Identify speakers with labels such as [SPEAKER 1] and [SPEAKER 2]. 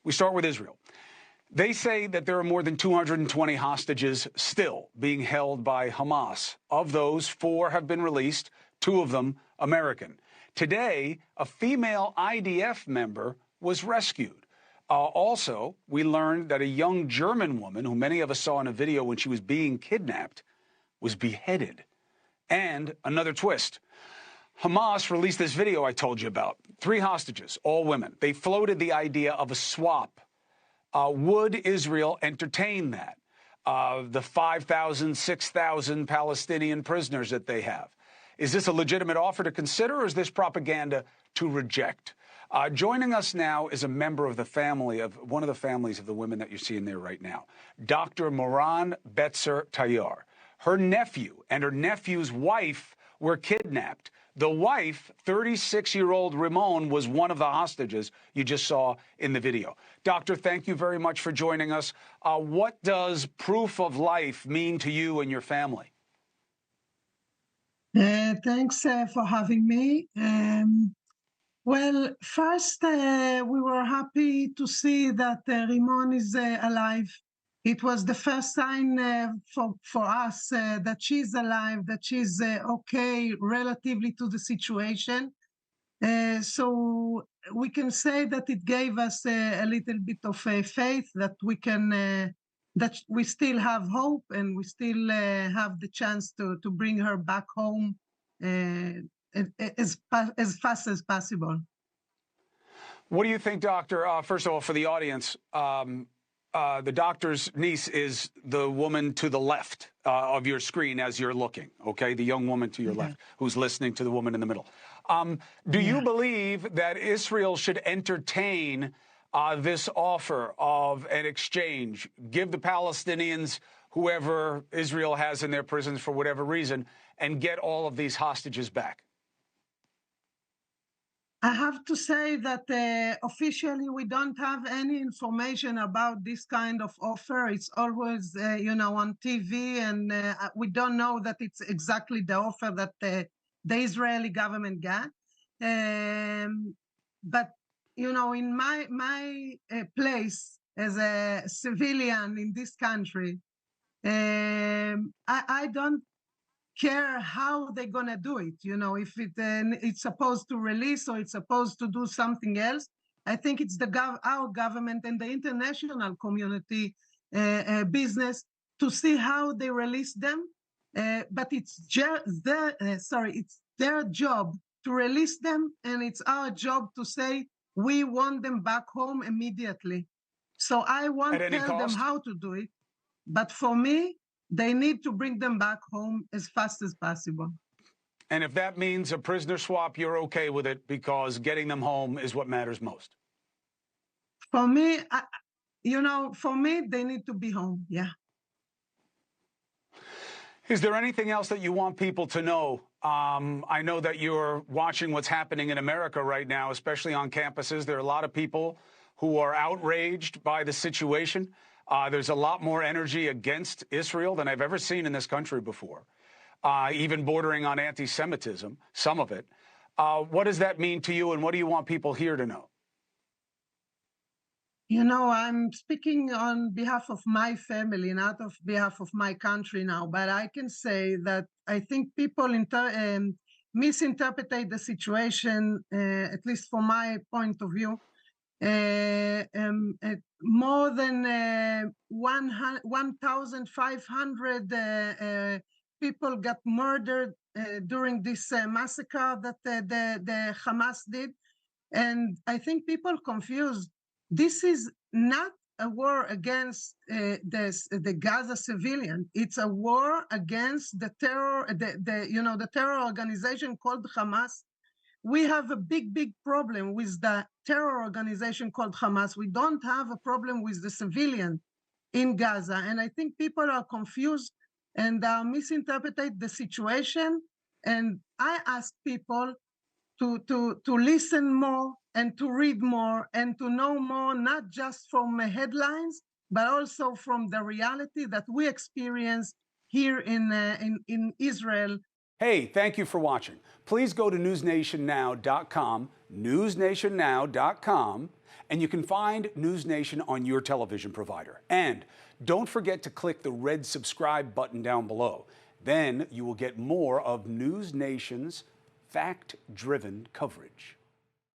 [SPEAKER 1] We start with Israel. They say that there are more than 220 hostages still being held by Hamas. Of those, 4 have been released, 2 of them American. Today, a female IDF member was rescued. Also, we learned that a young German woman, who many of us saw in a video when she was being kidnapped, was beheaded. And another twist. Hamas released this video I told you about. 3 hostages, all women. They floated the idea of a swap. Would Israel entertain that? The 5,000, 6,000 Palestinian prisoners that they have. Is this a legitimate offer to consider, or is this propaganda to reject? Joining us now is a member of the family of one of the families of the women that you're seeing there right now, Dr. Moran Betzer-Tayar. Her nephew and her nephew's wife were kidnapped. The wife, 36-year-old Rimon, was one of the hostages you just saw in the video. Doctor, thank you very much for joining us. What does proof of life mean to you and your family?
[SPEAKER 2] Thanks for having me. Well, first, we were happy to see that Rimon is alive. It was the first sign for us that she's alive, that she's okay relatively to the situation. So we can say that it gave us a little bit of faith that we can, that we still have hope and we still have the chance to bring her back home as fast as possible.
[SPEAKER 1] What do you think, Doctor? First of all, for the audience, the doctor's niece is the woman to the left of your screen as you're looking, okay? The young woman to your left who's listening to the woman in the middle. Do you believe that Israel should entertain this offer of an exchange, give the Palestinians whoever Israel has in their prisons for whatever reason, and get all of these hostages back?
[SPEAKER 2] I have to say that officially we don't have any information about this kind of offer. It's always, on TV, and we don't know that it's exactly the offer that the Israeli government got. But, in my place as a civilian in this country, I don't care how they're gonna do it. If it's supposed to release or it's supposed to do something else. I think it's our government and the international community business to see how they release them. But it's it's their job to release them, and it's our job to say we want them back home immediately. So I won't tell them how to do it, but for me, they need to bring them back home as fast as possible.
[SPEAKER 1] And if that means a prisoner swap, you're okay with it because getting them home is what matters most?
[SPEAKER 2] For me, they need to be home, yeah.
[SPEAKER 1] Is there anything else that you want people to know? I know that you're watching what's happening in America right now, especially on campuses. There are a lot of people who are outraged by the situation. There's a lot more energy against Israel than I've ever seen in this country before, even bordering on anti-Semitism, some of it. What does that mean to you, and what do you want people here to know?
[SPEAKER 2] I'm speaking on behalf of my family, not on behalf of my country now, but I can say that I think people misinterpret the situation, at least from my point of view. More than 1,500 people got murdered during this massacre that the Hamas did. And I think people confused. This is not a war against the Gaza civilian. It's a war against the terror, the terror organization called Hamas. We have a big problem with the terror organization called Hamas. We don't have a problem with the civilian in Gaza. And I think people are confused and misinterpret the situation. And I ask people to listen more and to read more and to know more, not just from headlines, but also from the reality that we experience here in Israel.
[SPEAKER 1] Hey, thank you for watching. Please go to newsnationnow.com, newsnationnow.com, And you can find NewsNation on your television provider. And don't forget to click the red subscribe button down below. Then you will get more of NewsNation's fact-driven coverage.